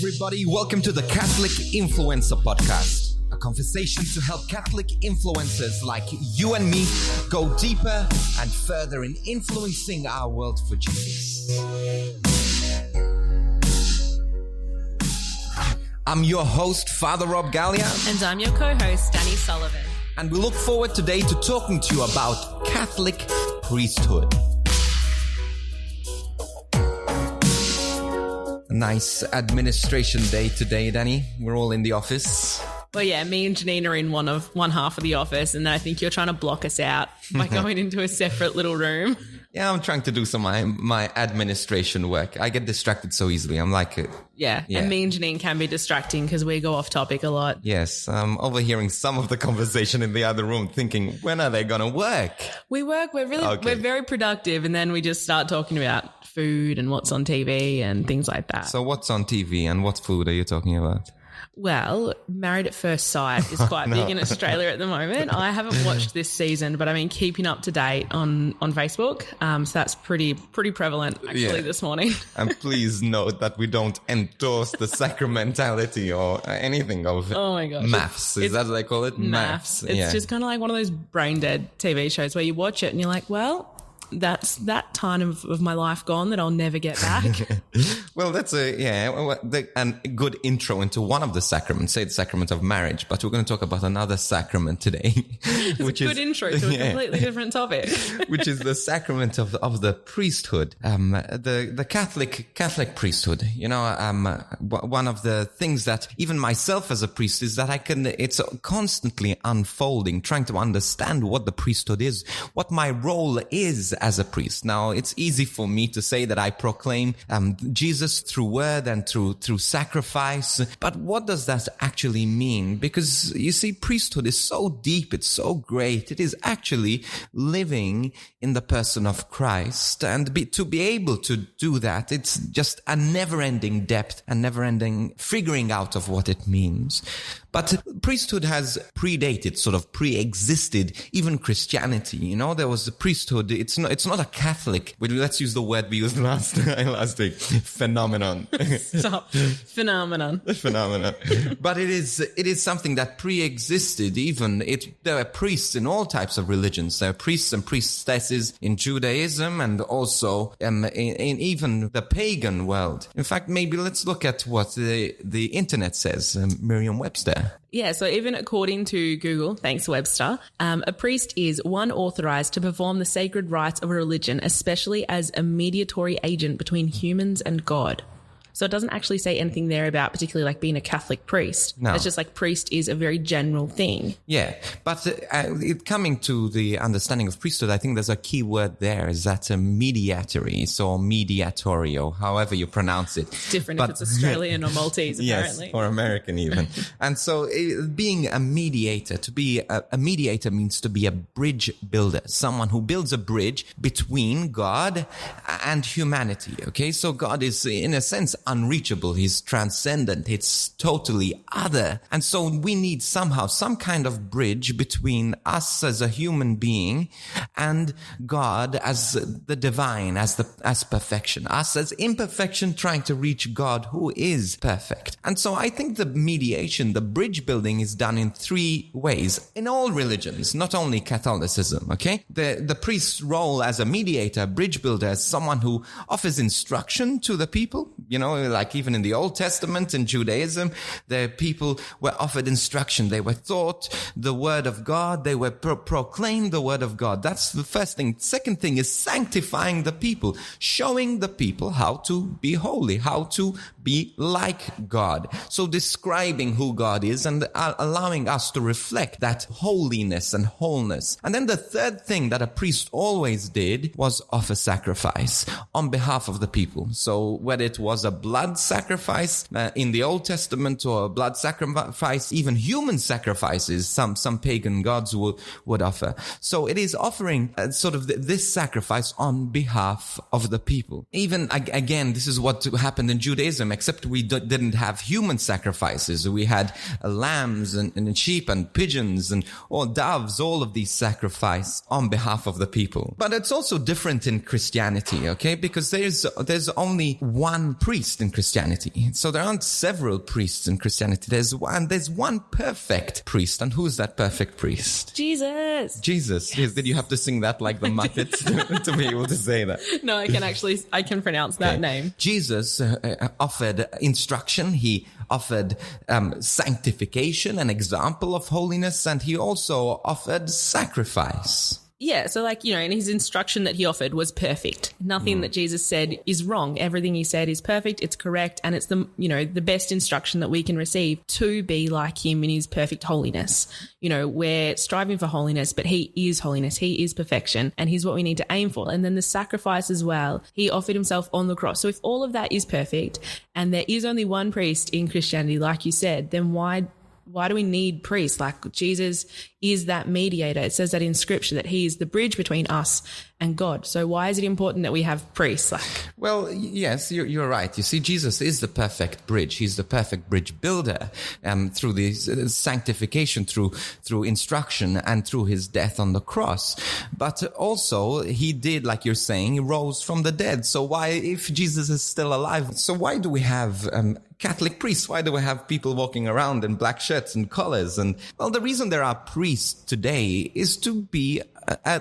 everybody. Welcome to the Catholic Influencer Podcast, a conversation to help Catholic influencers like you and me go deeper and further in influencing our world for Jesus. I'm your host, Father Rob Galea. And I'm your co-host, Danii Sullivan. And we look forward today to talking to you about Catholic priesthood. Nice administration day today, Danii. We're all in the office. Well, yeah, me and Janine are in one half of the office, and I think you're trying to block us out by going into a separate little room. Yeah, I'm trying to do some of my administration work. I get distracted so easily. I'm like... Yeah, and me and Janine can be distracting because we go off topic a lot. Yes, I'm overhearing some of the conversation in the other room thinking, when are they going to work? We work. We're very productive, and then we just start talking about food and what's on TV and things like that. So what's on TV and what food are you talking about? Well, Married at First Sight is quite big in Australia at the moment. I haven't watched this season, but I've been keeping up to date on Facebook. So that's pretty prevalent actually this morning. And please note that we don't endorse the sacramentality or anything of maths. Is that what they call it? Maths. It's just kind of like one of those brain dead TV shows where you watch it and you're like, well, that's that time of my life gone that I'll never get back. Well, that's a good intro into one of the sacraments, say the sacrament of marriage, but we're going to talk about another sacrament today. Which is a good intro to a completely different topic. Which is the sacrament of the priesthood, the Catholic priesthood. You know, one of the things that even myself as a priest is that it's constantly unfolding, trying to understand what the priesthood is, what my role is as a priest. Now, it's easy for me to say that I proclaim Jesus through word and through sacrifice. But what does that actually mean? Because you see, priesthood is so deep, it's so great. It is actually living in the person of Christ. And to be able to do that, it's just a never-ending depth and never-ending figuring out of what it means. But priesthood has predated, sort of pre-existed even Christianity. You know, there was the priesthood. It's not a Catholic. Let's use the word we used last week. Phenomenon. Stop. Phenomenon. But it is something that pre-existed. There are priests in all types of religions. There are priests and priestesses in Judaism and also in even the pagan world. In fact, maybe let's look at what the internet says. Merriam-Webster. Yeah, so even according to Google, thanks Webster, a priest is one authorized to perform the sacred rites of a religion, especially as a mediatory agent between humans and God. So it doesn't actually say anything there about particularly like being a Catholic priest. No. It's just like priest is a very general thing. Yeah, but coming to the understanding of priesthood, I think there's a key word there, is that mediatory, so mediatorio, however you pronounce it. It's different if it's Australian or Maltese, apparently. Yes, or American even. And so being a mediator, to be a mediator means to be a bridge builder, someone who builds a bridge between God and humanity, okay? So God is, in a sense, unreachable. He's transcendent. It's totally other. And so we need somehow some kind of bridge between us as a human being and God as the divine, as perfection. Us as imperfection trying to reach God who is perfect. And so I think the mediation, the bridge building is done in three ways in all religions, not only Catholicism, okay? The priest's role as a mediator, bridge builder, as someone who offers instruction to the people, you know, like even in the Old Testament in Judaism, the people were offered instruction. They were taught the word of God. They were proclaimed the word of God. That's the first thing. Second thing is sanctifying the people, showing the people how to be holy, how to be like God. So describing who God is and allowing us to reflect that holiness and wholeness. And then the third thing that a priest always did was offer sacrifice on behalf of the people. So whether it was a blood sacrifice in the Old Testament or a blood sacrifice, even human sacrifices, some pagan gods would offer. So it is offering sort of this sacrifice on behalf of the people. Even again, this is what happened in Judaism, except we didn't have human sacrifices. We had lambs and sheep and pigeons and doves, all of these sacrifice on behalf of the people. But it's also different in Christianity, okay? Because there's only one priest priest in Christianity. So there aren't several priests in Christianity. There's one perfect priest. And who's that perfect priest? Jesus. Jesus. Yes. Did you have to sing that like the Muppets to be able to say that? No, I can pronounce that name. Jesus offered instruction. He offered sanctification, an example of holiness, and he also offered sacrifice. Yeah, so and his instruction that he offered was perfect. Nothing that Jesus said is wrong. Everything he said is perfect, it's correct, and it's the best instruction that we can receive to be like him in his perfect holiness. We're striving for holiness, but he is holiness, he is perfection, and he's what we need to aim for. And then the sacrifice as well. He offered himself on the cross. So if all of that is perfect, and there is only one priest in Christianity, like you said, then why do we need priests? Like, Jesus is that mediator. It says that in scripture, that he is the bridge between us and God. So why is it important that we have priests? Well, yes, you're right. You see, Jesus is the perfect bridge. He's the perfect bridge builder through the sanctification, through instruction, and through his death on the cross. But also, he did, like you're saying, he rose from the dead. So why, if Jesus is still alive, so why do we have Catholic priests? Why do we have people walking around in black shirts and collars? And well, the reason there are priests today is to be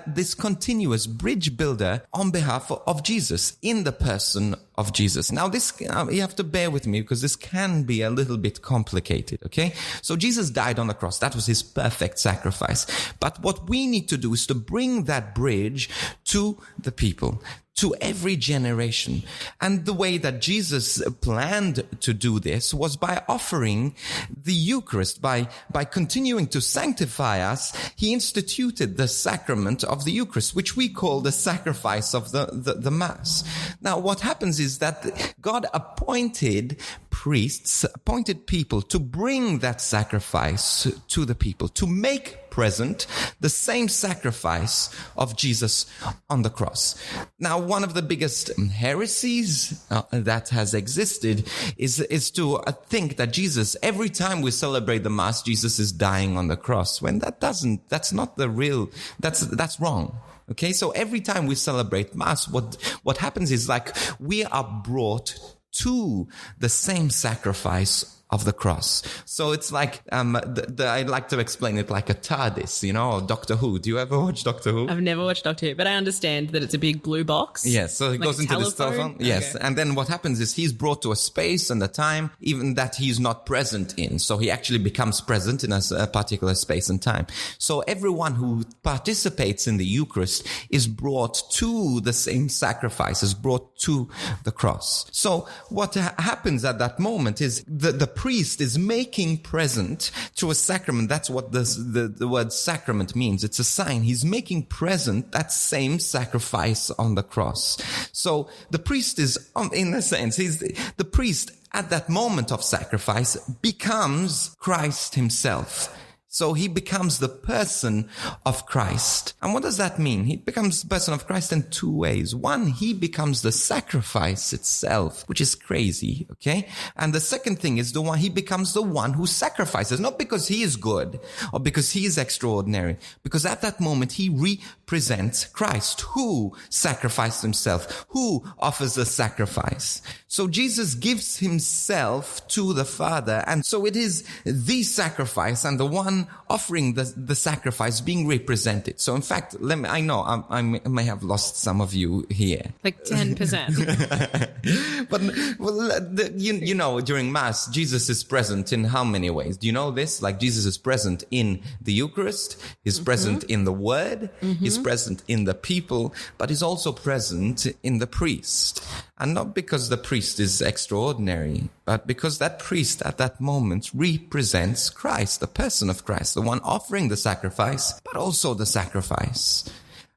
this continuous bridge builder on behalf of Jesus, in the person of Jesus. Now, this you have to bear with me, because this can be a little bit complicated, okay? So Jesus died on the cross. That was his perfect sacrifice. But what we need to do is to bring that bridge to the people, to every generation. And the way that Jesus planned to do this was by offering the Eucharist, by continuing to sanctify us. He instituted the sacrament of the Eucharist, which we call the sacrifice of the Mass. Now, what happens is that God appointed priests, appointed people to bring that sacrifice to the people, to make present the same sacrifice of Jesus on the cross. Now, one of the biggest heresies that has existed is to think that Jesus, every time we celebrate the Mass, Jesus is dying on the cross, when that's not the real, that's wrong. Okay, so every time we celebrate Mass, what happens is, like, we are brought to the same sacrifice of the cross. So it's like, I like to explain it like a TARDIS, or Doctor Who. Do you ever watch Doctor Who? I've never watched Doctor Who, but I understand that it's a big blue box. Yes, so it goes into this telephone. Yes, okay. And then what happens is he's brought to a space and a time, even that he's not present in. So he actually becomes present in a particular space and time. So everyone who participates in the Eucharist is brought to the same sacrifice, is brought to the cross. So what happens at that moment is the priest is making present through a sacrament. That's what the word sacrament means. It's a sign. He's making present that same sacrifice on the cross. So the priest is, in a sense, the priest at that moment of sacrifice becomes Christ himself. So he becomes the person of Christ. And what does that mean? He becomes the person of Christ in two ways. One, he becomes the sacrifice itself, which is crazy, okay? And the second thing is he becomes the one who sacrifices, not because he is good or because he is extraordinary, because at that moment he represents Christ, who sacrificed himself, who offers the sacrifice. So Jesus gives himself to the Father, and so it is the sacrifice and the one offering the sacrifice being represented. So in fact, I know I may have lost some of you here. Like 10%. But during Mass, Jesus is present in how many ways? Do you know this? Like, Jesus is present in the Eucharist, he's present in the Word, he's present in the people, but he's also present in the priest. And not because the priest is extraordinary, but because that priest at that moment represents Christ, the person of Christ, the one offering the sacrifice, but also the sacrifice.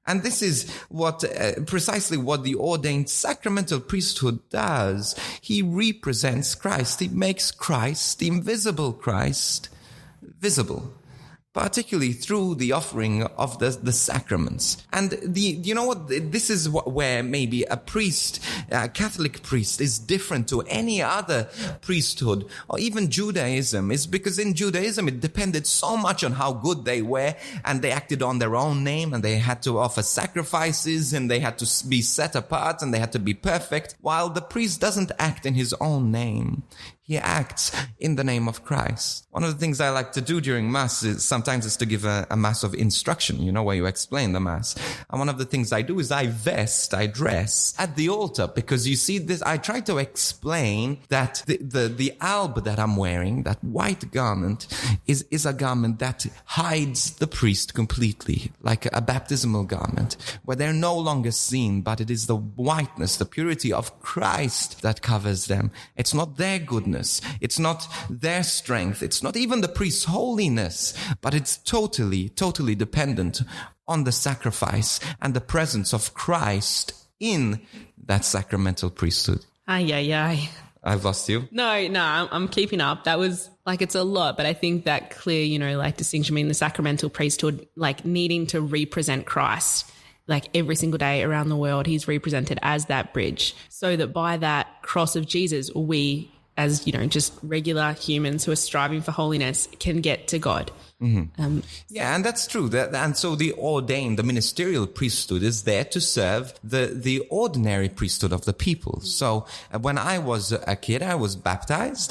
And this is precisely what the ordained sacramental priesthood does. He represents Christ. He makes Christ, the invisible Christ, visible. particularly through the offering of the sacraments. And you know what? This is where maybe a priest, a Catholic priest, is different to any other priesthood, or even Judaism, is because in Judaism it depended so much on how good they were, and they acted on their own name, and they had to offer sacrifices, and they had to be set apart, and they had to be perfect, while the priest doesn't act in his own name. He acts in the name of Christ. One of the things I like to do during Mass is to give a Mass of instruction, where you explain the Mass. And one of the things I do is I dress at the altar, because you see this, I try to explain that the alb that I'm wearing, that white garment, is a garment that hides the priest completely, like a baptismal garment, where they're no longer seen, but it is the whiteness, the purity of Christ that covers them. It's not their goodness. It's not their strength. It's not even the priest's holiness, but it's totally, totally dependent on the sacrifice and the presence of Christ in that sacramental priesthood. Ay. I've lost you. No, I'm keeping up. That was it's a lot, but I think that clear, distinction between the sacramental priesthood, needing to represent Christ. Every single day around the world, he's represented as that bridge, so that by that cross of Jesus, we, as just regular humans who are striving for holiness, can get to God. Mm-hmm. And that's true. And so the ordained, the ministerial priesthood is there to serve the ordinary priesthood of the people. So when I was a kid, I was baptized,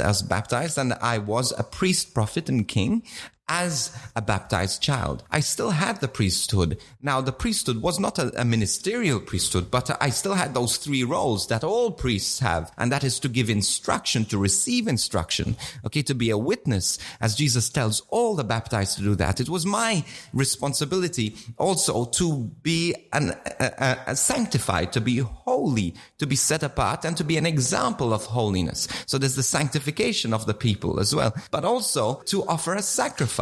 and I was a priest, prophet, and king. As a baptized child, I still had the priesthood. Now, the priesthood was not a ministerial priesthood, but I still had those three roles that all priests have. And that is to give instruction, to receive instruction, to be a witness, as Jesus tells all the baptized to do that. It was my responsibility also to be a sanctified, to be holy, to be set apart, and to be an example of holiness. So there's the sanctification of the people as well, but also to offer a sacrifice.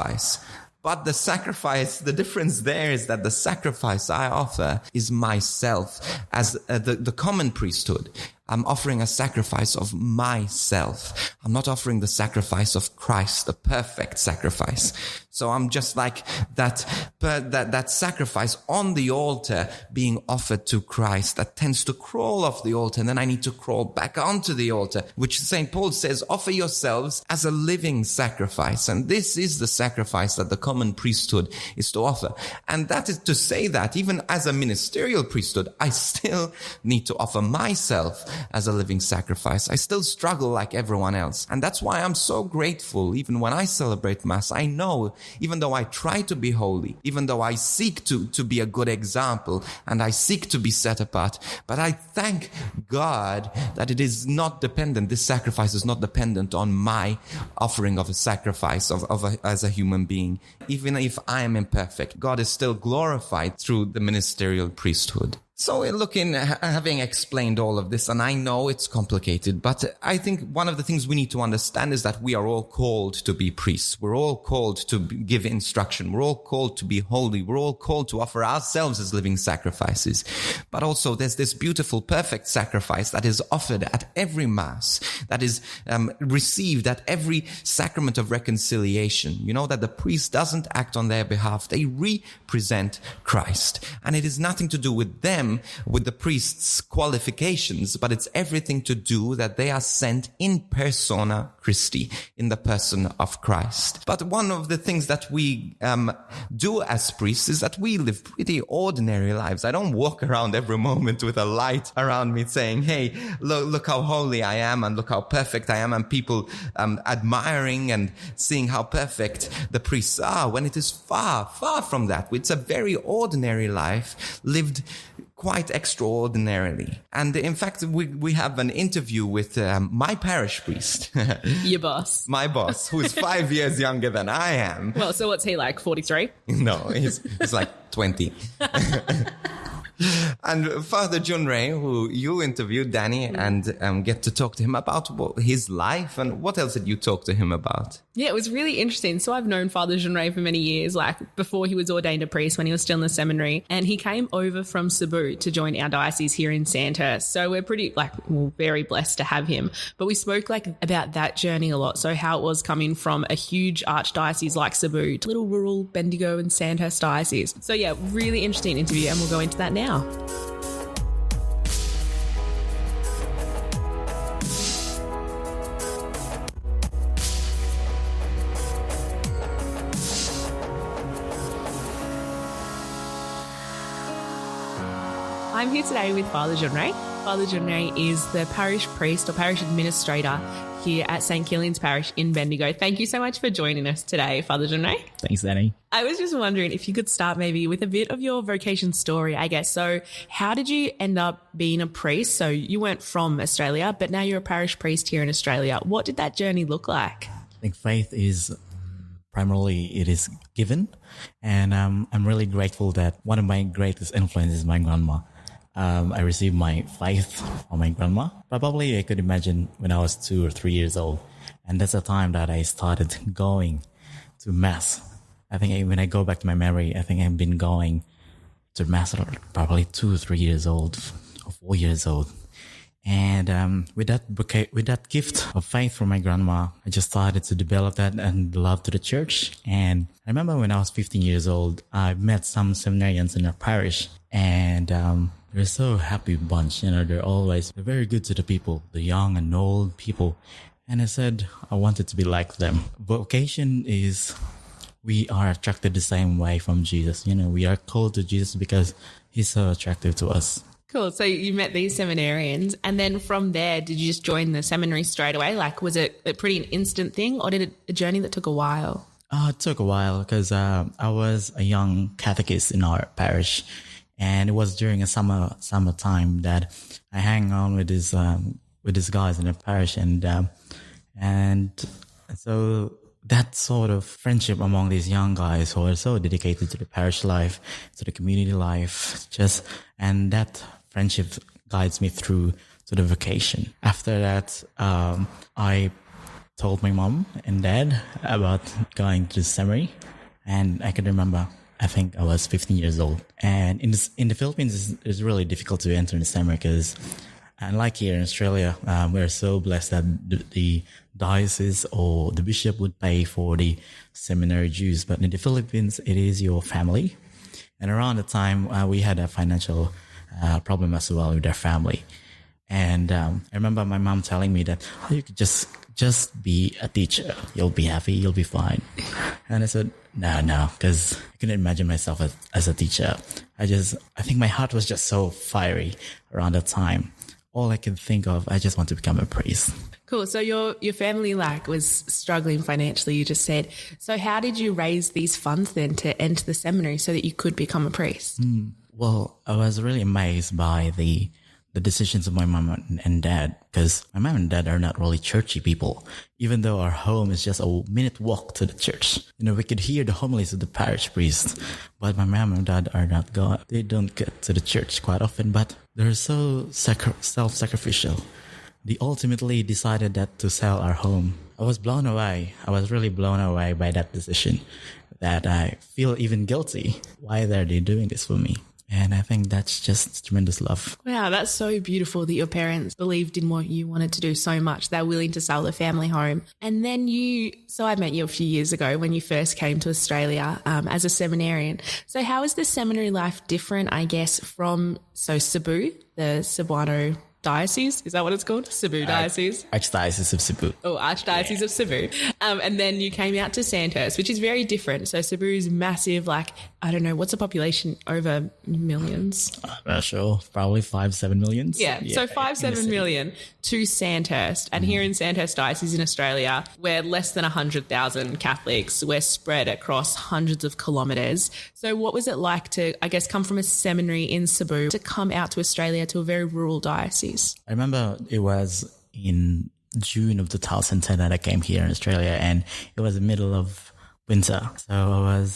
But the sacrifice, the difference there is that the sacrifice I offer is myself. As the common priesthood, I'm offering a sacrifice of myself. I'm not offering the sacrifice of Christ, the perfect sacrifice. So I'm just like that sacrifice on the altar being offered to Christ that tends to crawl off the altar, and then I need to crawl back onto the altar, which St. Paul says, offer yourselves as a living sacrifice. And this is the sacrifice that the common priesthood is to offer. And that is to say that even as a ministerial priesthood, I still need to offer myself as a living sacrifice. I still struggle like everyone else. And that's why I'm so grateful. Even when I celebrate Mass, I know, even though I try to be holy, even though I seek to be a good example, and I seek to be set apart, but I thank God that it is not dependent, this sacrifice is not dependent on my offering of a sacrifice as a human being. Even if I am imperfect, God is still glorified through the ministerial priesthood. So having explained all of this, and I know it's complicated, but I think one of the things we need to understand is that we are all called to be priests. We're all called to give instruction. We're all called to be holy. We're all called to offer ourselves as living sacrifices. But also there's this beautiful, perfect sacrifice that is offered at every Mass, that is received at every sacrament of reconciliation. That the priest doesn't act on their behalf. They represent Christ. And it is nothing to do with them, with the priest's qualifications, but it's everything to do that they are sent in persona Christi, in the person of Christ. But one of the things that we do as priests is that we live pretty ordinary lives. I don't walk around every moment with a light around me saying, hey, look how holy I am and look how perfect I am, and people admiring and seeing how perfect the priests are, when it is far, far from that. It's a very ordinary life lived quite extraordinarily. And in fact, we have an interview with my parish priest. Your boss. My boss, who is 5 years younger than I am. Well, so what's he like, 43? No, he's like 20. And Father Junray, who you interviewed, Danii, and get to talk to him about his life. And what else did you talk to him about? Yeah, it was really interesting. So I've known Father Junray for many years, like before he was ordained a priest, when he was still in the seminary. And he came over from Cebu to join our diocese here in Sandhurst. So we're very blessed to have him. But we spoke about that journey a lot. So how it was coming from a huge archdiocese like Cebu to little rural Bendigo and Sandhurst diocese. So yeah, really interesting interview, and we'll go into that now. I'm here today with Father Junray. Father Junray is the parish priest or parish administrator here at St. Kilian's Parish in Bendigo. Thank you so much for joining us today, Father Junray. Thanks, Danii. I was just wondering if you could start maybe with a bit of your vocation story, I guess. So how did you end up being a priest? So you weren't from Australia, but now you're a parish priest here in Australia. What did that journey look like? I think faith is primarily, it is given. And I'm really grateful that one of my greatest influences is my grandma. I received my faith from my grandma. Probably I could imagine when I was 2 or 3 years old. And that's the time that I started going to Mass. I think when I go back to my memory, I think I've been going to Mass probably 2 or 3 years old, or 4 years old. And with that gift of faith from my grandma, I just started to develop that and love to the church. And I remember when I was 15 years old, I met some seminarians in our parish, and they're so happy bunch. They're very good to the people, the young and old people. And I said I wanted to be like them. Vocation is, we are attracted the same way from Jesus. We are called to Jesus because he's so attractive to us. Cool. So you met these seminarians, and then from there, did you just join the seminary straight away? Was it a pretty instant thing, or did it a journey that took a while? It took a while because I was a young catechist in our parish, and it was during a summertime that I hang on with these guys in the parish, and so that sort of friendship among these young guys who are so dedicated to the parish life, to the community life, and that friendship guides me through to the vocation. After that, I told my mom and dad about going to the seminary, and I can remember, I think I was 15 years old. And in the Philippines, it's really difficult to enter the seminary because, unlike here in Australia, we're so blessed that the diocese or the bishop would pay for the seminary dues. But in the Philippines, it is your family. And around the time, we had a financial problem as well with our family. And I remember my mom telling me that you could just be a teacher. You'll be happy. You'll be fine. And I said, no, because I couldn't imagine myself as a teacher. I think my heart was just so fiery around that time. All I could think of, I just want to become a priest. Cool. So your family was struggling financially, you just said. So how did you raise these funds then to enter the seminary so that you could become a priest? Well, I was really amazed by the decisions of my mom and dad, because my mom and dad are not really churchy people. Even though our home is just a minute walk to the church, we could hear the homilies of the parish priest, but my mom and dad are not God. They don't get to the church quite often, but they're so self-sacrificial. They ultimately decided that to sell our home. I was blown away. I was really blown away by that decision, that I feel even guilty. Why are they doing this for me? And I think that's just tremendous love. Wow, that's so beautiful that your parents believed in what you wanted to do so much. They're willing to sell the family home. And then I met you a few years ago when you first came to Australia as a seminarian. So how is the seminary life different, I guess, from Cebu, the Cebuano diocese? Is that what it's called? Cebu diocese? Archdiocese of Cebu. Oh, Archdiocese of Cebu. And then you came out to Sandhurst, which is very different. So Cebu is massive, I don't know, what's the population? Over millions? I'm not sure. Probably 5-7 millions. Yeah. So 5-7 million to Sandhurst. And here in Sandhurst Diocese in Australia, we're less than 100,000 Catholics. We're spread across hundreds of kilometres. So what was it like to, I guess, come from a seminary in Cebu to come out to Australia to a very rural diocese? I remember it was in June of 2010 that I came here in Australia, and it was the middle of winter. So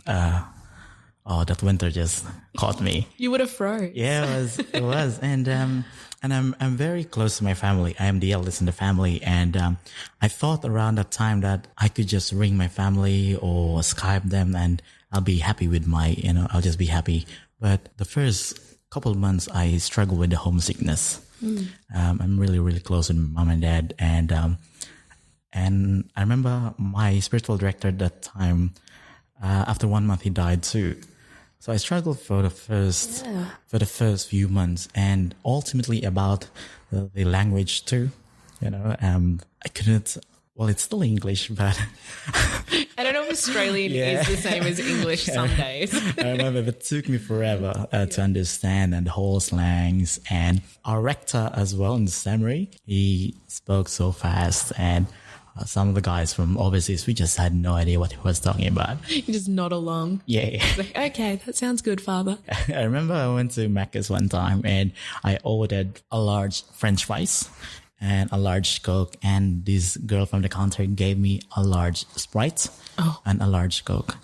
I that winter just caught me. You would have froze. Yeah, it was. And I'm very close to my family. I am the eldest in the family. And, I thought around that time that I could just ring my family or Skype them and I'll be happy with I'll just be happy. But the first couple of months, I struggled with the homesickness. I'm really, really close with mom and dad. And I remember my spiritual director at that time, after 1 month, he died too. So I struggled for the first few months, and ultimately about the language too. I couldn't. Well, it's still English, but I don't know if Australian is the same as English some days. I remember it took me forever to understand and the whole slangs. And our rector as well in the seminary, he spoke so fast, and some of the guys from overseas, we just had no idea what he was talking about. You just nod along. Yeah. Like, okay, that sounds good, Father. I remember I went to Macca's one time and I ordered a large French fries and a large Coke, and this girl from the counter gave me a large Sprite and a large Coke.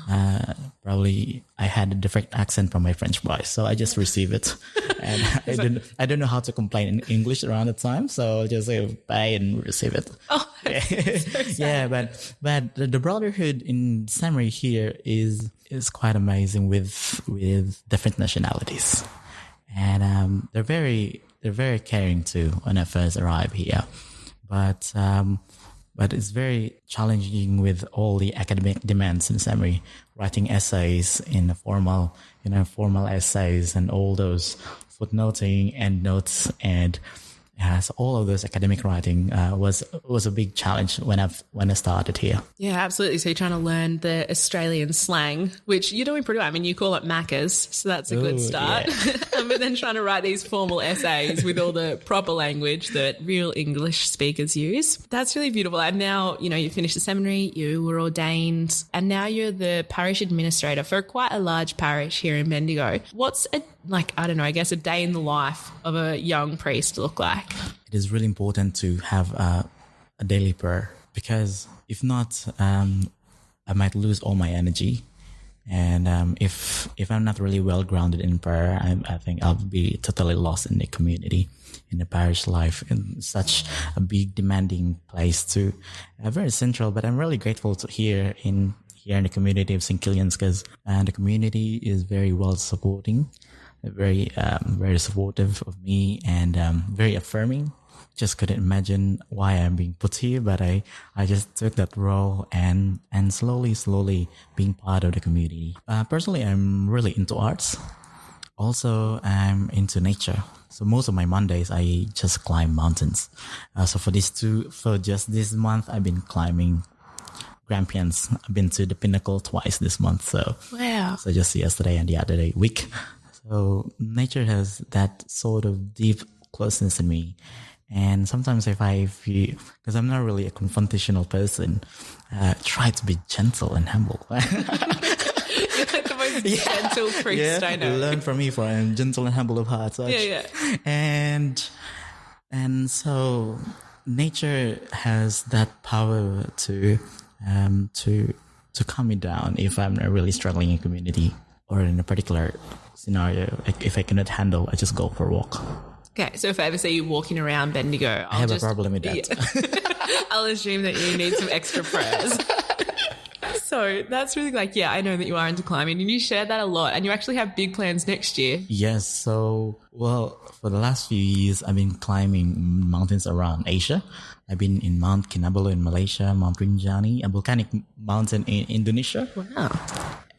Probably I had a different accent from my French fries, so I just received it. And I don't know how to complain in English around the time, so I'll just say bye and receive it. Oh, so yeah, but the brotherhood in seminary here is quite amazing with different nationalities, and they're very caring too when I first arrived here, but it's very challenging with all the academic demands in seminary, writing essays in formal essays and all those footnoting, endnotes, and so all of those academic writing was a big challenge when I started here. Yeah, absolutely. So you're trying to learn the Australian slang, which you're doing pretty well. I mean, you call it Macca's, so that's a good start. Yeah. But then trying to write these formal essays with all the proper language that real English speakers use. That's really beautiful. And now, you finished the seminary, you were ordained, and now you're the parish administrator for quite a large parish here in Bendigo. What's a day in the life of a young priest look like? It is really important to have a daily prayer, because if not, I might lose all my energy. And if I'm not really well grounded in prayer, I think I'll be totally lost in the community, in the parish life, in such a big, demanding place too. Very central, but I'm really grateful to here in the community of St. Kilian's, because the community is very well supporting. Very supportive of me, and very affirming. Just couldn't imagine why I'm being put here, but I just took that role and slowly being part of the community. Personally, I'm really into arts. Also, I'm into nature. So most of my Mondays, I just climb mountains. So for just this month, I've been climbing Grampians. I've been to the Pinnacle twice this month. So wow. So just yesterday and the other week. So nature has that sort of deep closeness in me. And sometimes if I feel, because I'm not really a confrontational person, try to be gentle and humble. You're like the most gentle priest I know. Learn from me, for I'm gentle and humble of heart. Yeah. And so nature has that power to calm me down if I'm really struggling in community or in a particular scenario. If I cannot handle, I just go for a walk. Okay, so if I ever see you walking around Bendigo, I have a problem with that. Yeah. I'll assume that you need some extra prayers. So that's really I know that you are into climbing, and you share that a lot, and you actually have big plans next year. Yes. So, for the last few years, I've been climbing mountains around Asia. I've been in Mount Kinabalu in Malaysia, Mount Rinjani, a volcanic mountain in Indonesia. Wow.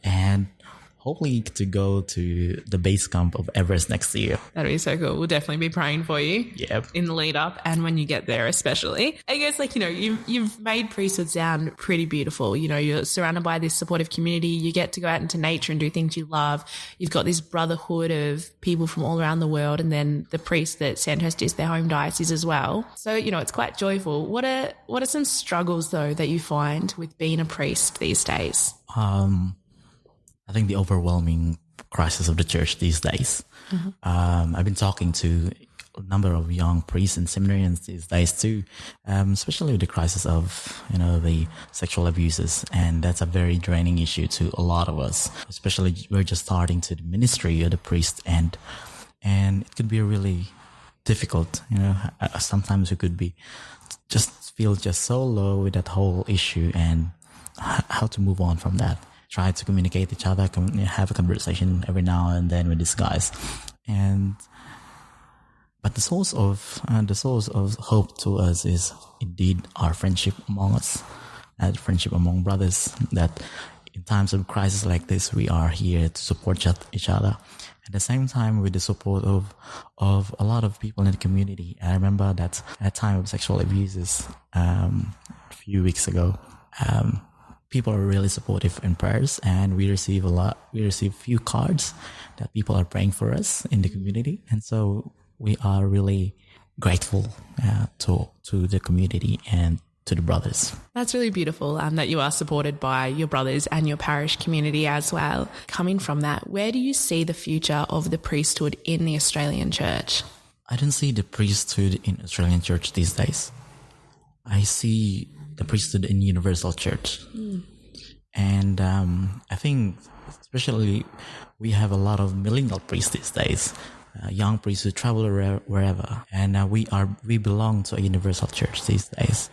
And hopefully to go to the base camp of Everest next year. That'd be so cool. We'll definitely be praying for you. Yep. In the lead up and when you get there especially. I guess you've made priesthood sound pretty beautiful. You're surrounded by this supportive community. You get to go out into nature and do things you love. You've got this brotherhood of people from all around the world, and then the priest that Sandhurst is their home diocese as well. So, it's quite joyful. What are some struggles though that you find with being a priest these days? I think the overwhelming crisis of the church these days. Mm-hmm. I've been talking to number of young priests and seminarians these days too, especially with the crisis of, the sexual abuses. And that's a very draining issue to a lot of us, especially we're just starting to the ministry of the priest, and it could be really difficult. Sometimes we could be feel so low with that whole issue and how to move on from that. Try to communicate with each other, have a conversation every now and then with these guys. But the source of hope to us is indeed our friendship among us, and friendship among brothers, that in times of crisis like this, we are here to support each other. At the same time, with the support of a lot of people in the community. I remember that at time of sexual abuses, a few weeks ago, people are really supportive in prayers, and we receive few cards that people are praying for us in the community. And so we are really grateful to the community and to the brothers. That's really beautiful that you are supported by your brothers and your parish community as well. Coming from that, where do you see the future of the priesthood in the Australian Church? I don't see the priesthood in Australian Church these days. I see the priesthood in Universal Church. And I think especially we have a lot of millennial priests these days. Young priests who travel wherever, and we belong to a universal church these days.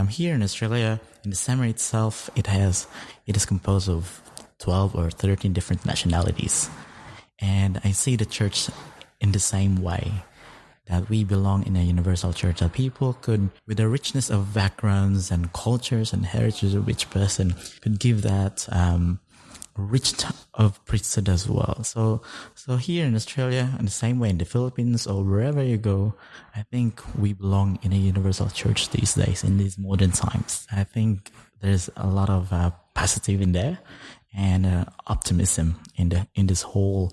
Here in Australia, in the seminary itself, it is composed of 12 or 13 different nationalities, and I see the church in the same way, that we belong in a universal church, that people could, with the richness of backgrounds and cultures and heritage of each person, could give that rich of priesthood as well. So here in Australia, in the same way in the Philippines or wherever you go, I think we belong in a universal church these days, in these modern times. I think there's a lot of positive in there, and optimism in this whole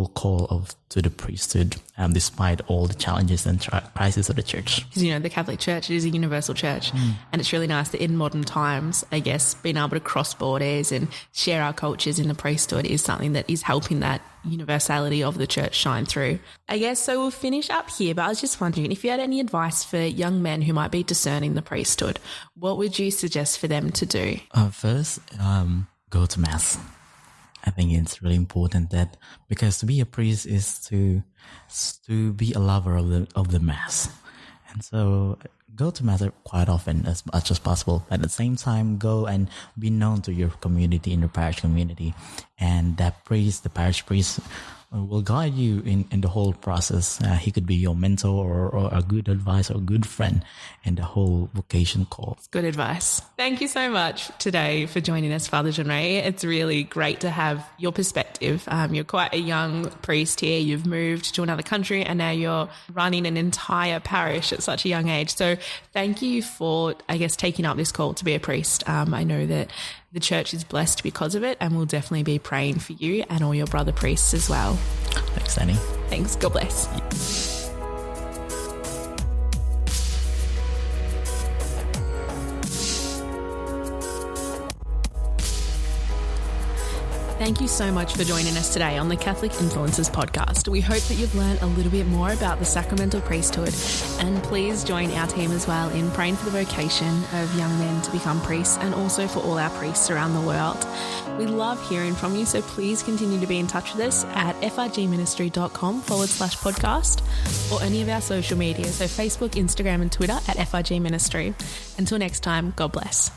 call to the priesthood, despite all the challenges and crises of the church. Because, the Catholic Church, it is a universal church. And it's really nice that in modern times, I guess, being able to cross borders and share our cultures in the priesthood is something that is helping that universality of the church shine through. I guess, so we'll finish up here, but I was just wondering if you had any advice for young men who might be discerning the priesthood, what would you suggest for them to do? First, go to Mass. I think it's really important that, because to be a priest is to be a lover of the Mass, and so go to Mass quite often, as much as possible. At the same time, go and be known to your community, in your parish community, and that priest, the parish priest, will guide you in the whole process. He could be your mentor or a good advice or a good friend in the whole vocation call. It's good advice. Thank you so much today for joining us, Fr Junray. It's really great to have your perspective. You're quite a young priest here. You've moved to another country and now you're running an entire parish at such a young age. So thank you for, taking up this call to be a priest. I know that the church is blessed because of it, and we'll definitely be praying for you and all your brother priests as well. Thanks, Danii. Thanks. God bless. Thank you so much for joining us today on the Catholic Influencers podcast. We hope that you've learned a little bit more about the sacramental priesthood, and please join our team as well in praying for the vocation of young men to become priests, and also for all our priests around the world. We love hearing from you, so please continue to be in touch with us at frgministry.com/podcast, or any of our social media, so Facebook, Instagram and Twitter at FRG Ministry. Until next time, God bless.